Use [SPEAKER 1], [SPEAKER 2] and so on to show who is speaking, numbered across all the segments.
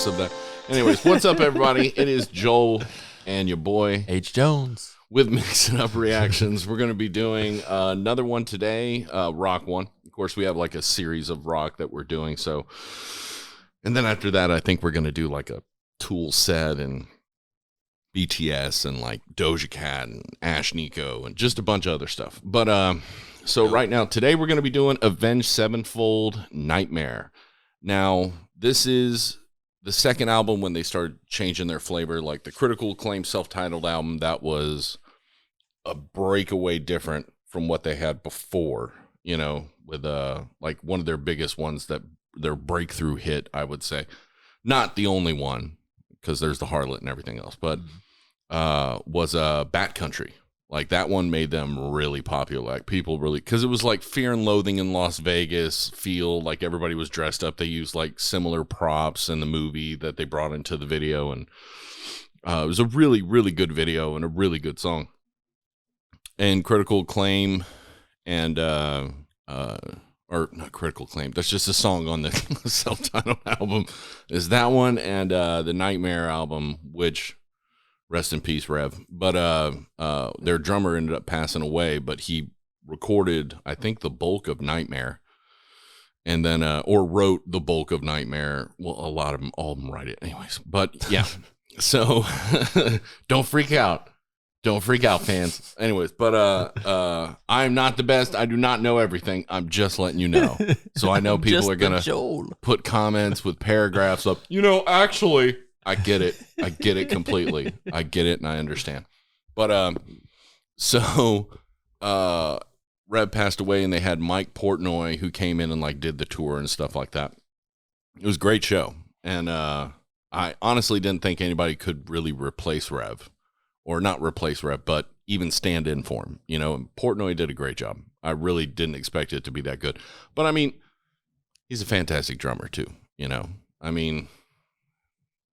[SPEAKER 1] premise of that. Anyways, what's up, everybody? It is Joel and your boy
[SPEAKER 2] H. Jones
[SPEAKER 1] with Mixing Up Reactions. We're going to be doing another one today, rock one. Of course, we have like a series of rock that we're doing. So, and then after that, I think we're going to do like a Tool set and BTS and like Doja Cat and Ash Nico and just a bunch of other stuff. But so right now, today we're going to be doing Avenged Sevenfold, Nightmare. Now, this is the second album when they started changing their flavor. Like the critical acclaim self-titled album, that was a breakaway different from what they had before, you know, with like one of their biggest ones, that their breakthrough hit, I would say. Not the only one, because there's the Harlot and everything else, but was Bat Country. Like that one made them really popular. Like people really, because it was like Fear and Loathing in Las Vegas feel, like everybody was dressed up. They used like similar props in the movie that they brought into the video, and it was a really, really good video and a really good song. And critical acclaim and or not critical acclaim, that's just a song on the self-titled album, is that one, and the Nightmare album, which rest in peace, Rev. But their drummer ended up passing away, but he recorded, I think, the bulk of Nightmare, and then or wrote the bulk of Nightmare. Well, a lot of them, all of them write it anyways. But yeah, so don't freak out. Don't freak out, fans. Anyways, but I'm not the best. I do not know everything. I'm just letting you know. So I know people are going to put comments with paragraphs up. You know, actually, I get it. I get it completely. I get it and I understand. But so Rev passed away, and they had Mike Portnoy, who came in and like did the tour and stuff like that. It was a great show. And I honestly didn't think anybody could really replace Rev. Or not replace Rev, but even stand in for him. You know, and Portnoy did a great job. I really didn't expect it to be that good. But, I mean, he's a fantastic drummer, too. You know, I mean,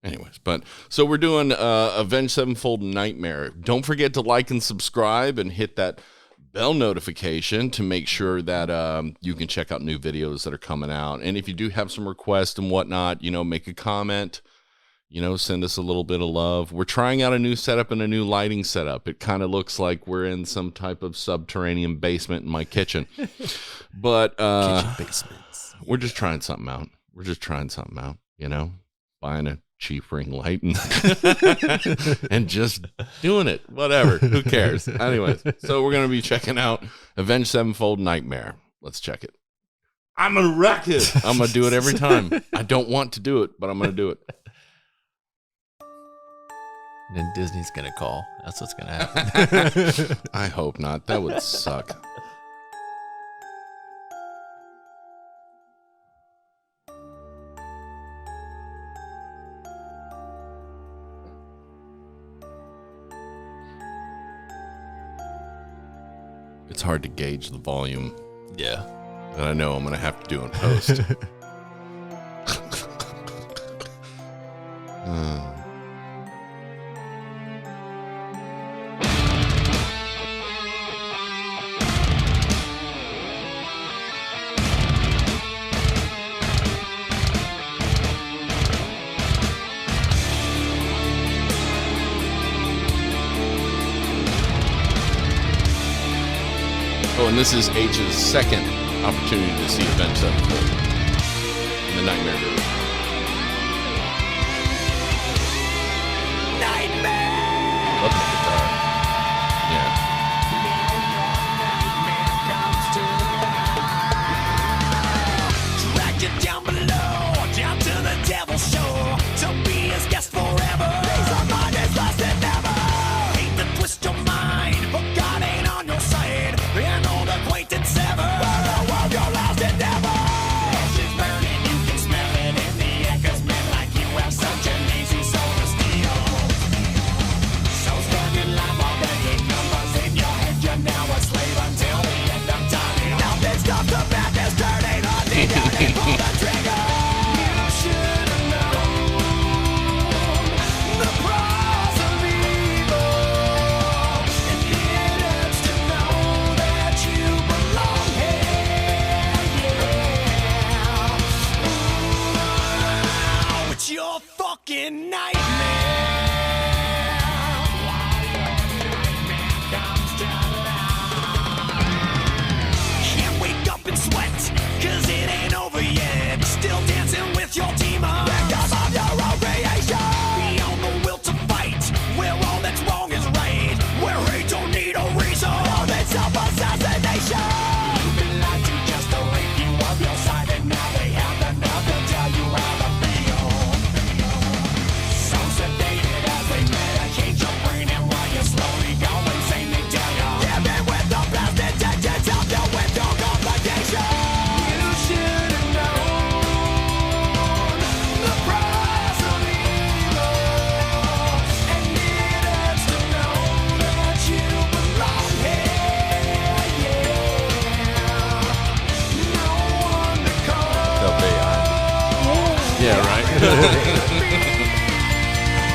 [SPEAKER 1] anyways. But, so we're doing Avenged Sevenfold, Nightmare. Don't forget to like and subscribe and hit that bell notification to make sure that you can check out new videos that are coming out. And if you do have some requests and whatnot, you know, make a comment. You know, send us a little bit of love. We're trying out a new setup and a new lighting setup. It kind of looks like we're in some type of subterranean basement in my kitchen. But kitchen basements. We're just trying something out. You know, buying a cheap ring light and, and just doing it. Whatever. Who cares? Anyways, so we're going to be checking out Avenged Sevenfold, Nightmare. Let's check it. I'm going to wreck it. I'm going to do it every time. I don't want to do it, but I'm going to do it.
[SPEAKER 2] Then Disney's gonna call. That's what's gonna happen.
[SPEAKER 1] I hope not. That would suck. It's hard to gauge the volume.
[SPEAKER 2] Yeah.
[SPEAKER 1] That I know I'm gonna have to do in post. Oh, and this is H's second opportunity to see Avenged Sevenfold in the Nightmare movie. Nightmare! Love the guitar. Yeah.
[SPEAKER 3] Drag you down below, down to the devil's shore. So be his guest forever. Peace of mind is less than ever. Hate to twist your mind, but God ain't on your side. An old acquaintance ever. For the world, your last endeavor. Ashes burning, you can smell it in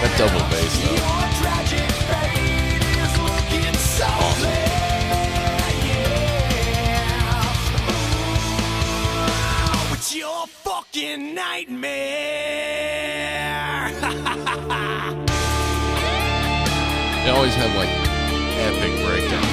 [SPEAKER 1] That double bass though.
[SPEAKER 3] Your tragic fate is looking so clear, yeah. It's your fucking nightmare.
[SPEAKER 1] They always have like epic breakdowns.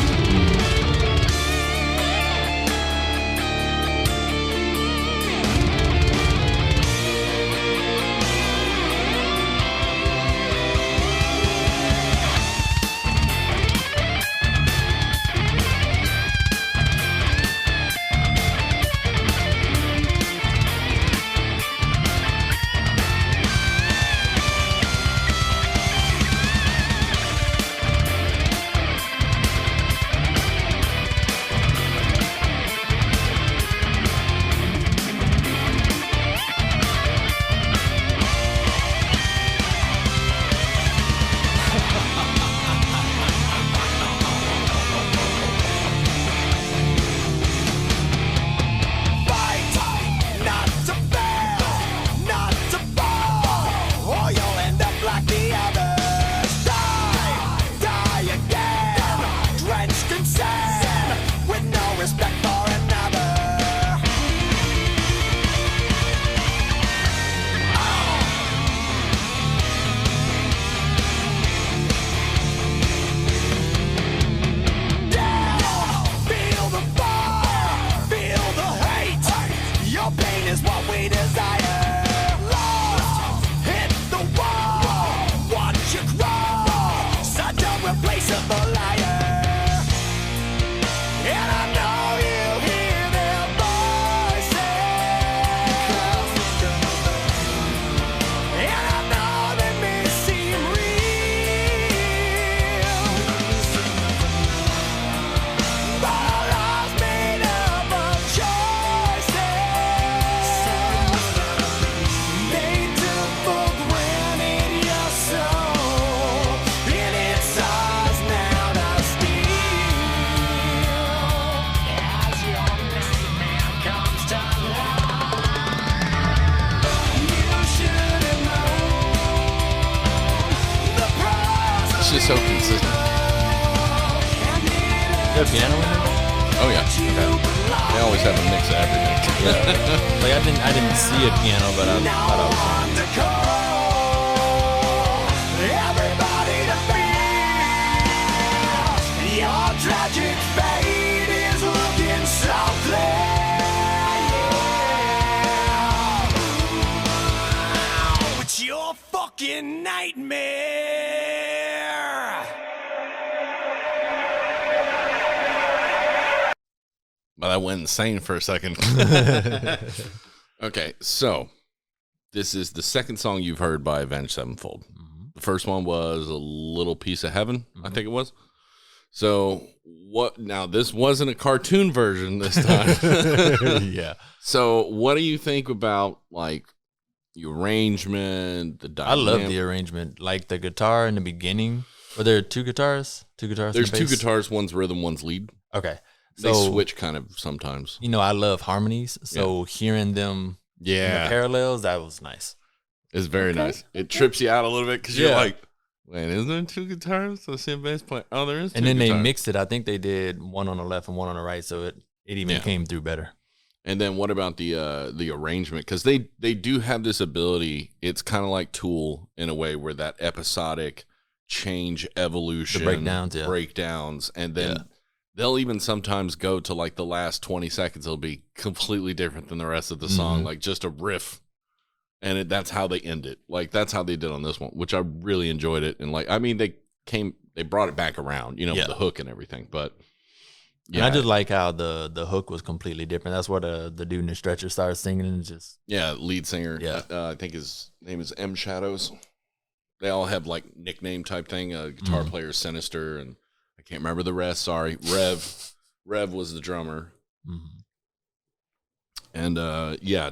[SPEAKER 1] It's just so consistent.
[SPEAKER 2] Is there a piano in there?
[SPEAKER 1] Oh yeah. Okay. They always have a mix of everything.
[SPEAKER 2] Yeah. Like I didn't see a piano, but I thought I was on it.
[SPEAKER 3] Everybody to feel your tragic fate is looking so clear. It's your fucking nightmare.
[SPEAKER 1] But I went insane for a second. Okay, so this is the second song you've heard by Avenged Sevenfold. The first one was A Little Piece of Heaven, I think it was. So what? Now this wasn't a cartoon version this time.
[SPEAKER 2] Yeah.
[SPEAKER 1] So what do you think about like the arrangement, the
[SPEAKER 2] I
[SPEAKER 1] dynamic?
[SPEAKER 2] love the arrangement. Like the guitar in the beginning. Were there two guitars?
[SPEAKER 1] There's two guitars, one's rhythm, one's lead.
[SPEAKER 2] Okay.
[SPEAKER 1] They
[SPEAKER 2] So,
[SPEAKER 1] switch kind of sometimes.
[SPEAKER 2] you know, I love harmonies. So hearing them in the parallels, that was nice.
[SPEAKER 1] It's very nice. It trips you out a little bit because you're
[SPEAKER 2] Yeah.
[SPEAKER 1] like, wait, isn't there two guitars? I see a bass player. Oh, there is two
[SPEAKER 2] And then
[SPEAKER 1] guitars.
[SPEAKER 2] they mixed it. I think they did one on the left and one on the right, so it even came through better.
[SPEAKER 1] And then what about the arrangement? Because they do have this ability. It's kind of like Tool in a way where that episodic change, evolution, breakdowns, and then they'll even sometimes go to like the last 20 seconds. It'll be completely different than the rest of the song, like just a riff. And that's how they end it. Like that's how they did on this one, which I really enjoyed it. And like, I mean, they brought it back around, with the hook and everything. But
[SPEAKER 2] yeah, and I just like how the hook was completely different. That's what the dude in the stretcher started singing, and just
[SPEAKER 1] lead singer.
[SPEAKER 2] Yeah,
[SPEAKER 1] I think his name is M Shadows. They all have like nickname type thing. Guitar player Sinister, and I can't remember the rest. Sorry, Rev was the drummer. And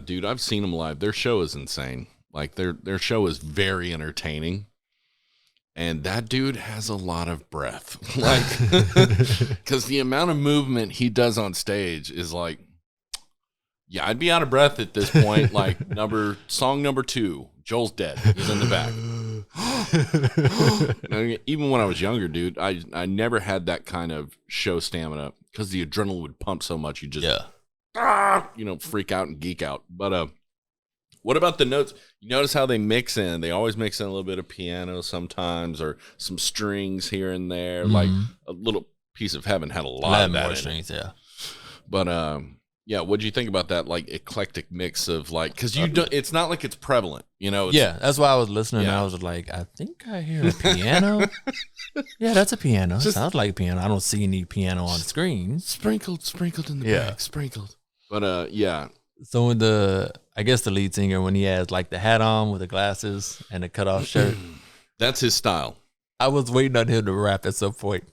[SPEAKER 1] dude, I've seen them live. Their show is insane. Like their show is very entertaining. And that dude has a lot of breath. Like, because the amount of movement he does on stage is like, I'd be out of breath at this point. Like song number 2, Joel's dead. He's in the back. Even when I was younger, dude, I never had that kind of show stamina because the adrenaline would pump so much. You just, freak out and geek out. But what about the notes? You notice how they mix in? They always mix in a little bit of piano sometimes or some strings here and there. Like a little piece of heaven had a lot of that in
[SPEAKER 2] strings,
[SPEAKER 1] it.
[SPEAKER 2] yeah.
[SPEAKER 1] But yeah, what'd you think about that like eclectic mix of like, because you don't, it's not like it's prevalent, you know? It's,
[SPEAKER 2] yeah, that's why I was listening. And I was like, I think I hear a piano. Yeah, that's a piano. It sounds like a piano. I don't see any piano on the screen.
[SPEAKER 1] Sprinkled in the back, sprinkled. But yeah.
[SPEAKER 2] So when I guess the lead singer, when he has like the hat on with the glasses and the cutoff shirt,
[SPEAKER 1] that's his style.
[SPEAKER 2] I was waiting on him to rap at some point.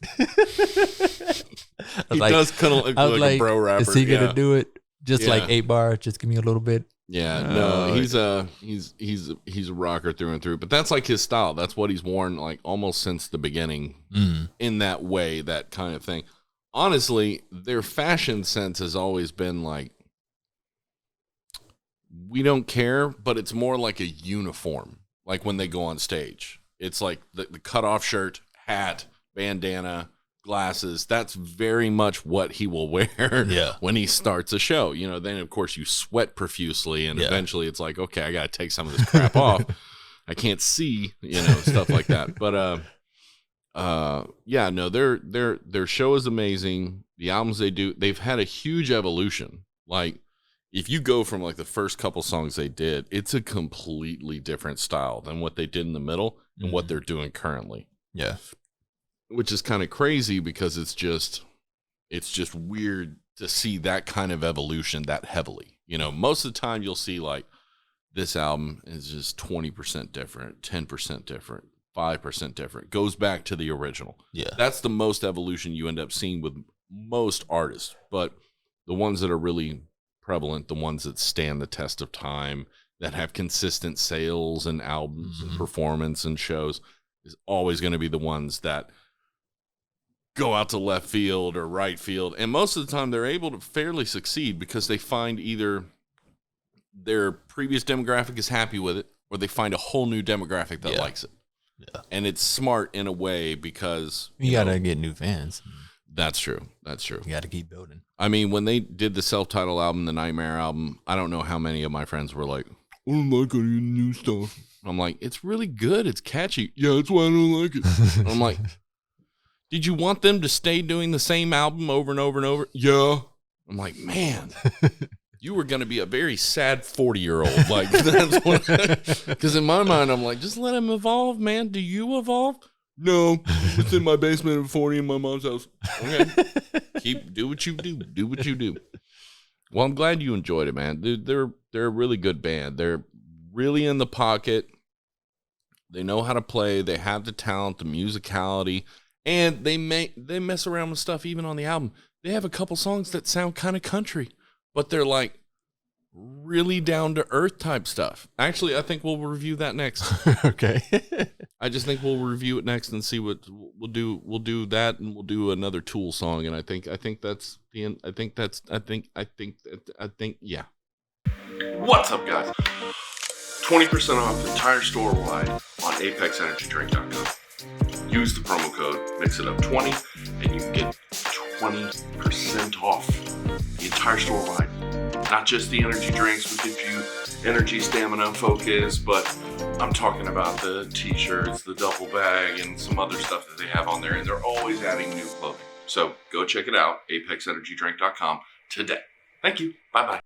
[SPEAKER 1] He does kind of look like a bro rapper.
[SPEAKER 2] Is he gonna do it? Just like 8 bars? Just give me a little bit.
[SPEAKER 1] Yeah, no, he's a rocker through and through. But that's like his style. That's what he's worn like almost since the beginning. In that way, that kind of thing. Honestly, their fashion sense has always been like, we don't care, but it's more like a uniform. Like when they go on stage, it's like the cutoff shirt, hat, bandana, glasses. That's very much what he will wear when he starts a show. You know, then of course you sweat profusely, and eventually it's like, okay, I got to take some of this crap off. I can't see, stuff like that. But yeah, no, their show is amazing. The albums they do, they've had a huge evolution. Like if you go from like the first couple songs they did, it's a completely different style than what they did in the middle and what they're doing currently.
[SPEAKER 2] Yeah.
[SPEAKER 1] Which is kind of crazy because it's just weird to see that kind of evolution that heavily. Most of the time you'll see like this album is just 20% different, 10% different, 5% different. Goes back to the original.
[SPEAKER 2] Yeah.
[SPEAKER 1] That's the most evolution you end up seeing with most artists. But the ones that are really prevalent, the ones that stand the test of time, that have consistent sales and albums and performance and shows, is always going to be the ones that go out to left field or right field. And most of the time they're able to fairly succeed because they find either their previous demographic is happy with it or they find a whole new demographic that likes it. Yeah. And it's smart in a way because
[SPEAKER 2] you got to get new fans.
[SPEAKER 1] That's true. You
[SPEAKER 2] got to keep building.
[SPEAKER 1] I mean, when they did the self-titled album, the Nightmare album, I don't know how many of my friends were like, I don't like any new stuff. I'm like, it's really good. It's catchy. Yeah, that's why I don't like it. I'm like, did you want them to stay doing the same album over and over and over? Yeah. I'm like, man, you were going to be a very sad 40-year-old. Like, that's what, because in my mind, I'm like, just let him evolve, man. Do you evolve? No, it's in my basement at 40 in my mom's house. Okay. Do what you do. Do what you do. Well, I'm glad you enjoyed it, man. They're a really good band. They're really in the pocket. They know how to play. They have the talent, the musicality, and they mess around with stuff even on the album. They have a couple songs that sound kind of country, but they're like really down to earth type stuff. Actually, I think we'll review that next.
[SPEAKER 2] Okay.
[SPEAKER 1] I just think we'll review it next and see what we'll do. We'll do that, and we'll do another Tool song. And I think that's the end. I think yeah. What's up, guys? 20% off the entire store wide on ApexEnergyDrink.com. Use the promo code MixItUp20 and you can get 20% off the entire store wide. Not just the energy drinks, we give you energy, stamina, focus, but I'm talking about the t-shirts, the duffel bag, and some other stuff that they have on there, and they're always adding new clothing. So go check it out, ApexEnergyDrink.com today. Thank you. Bye-bye.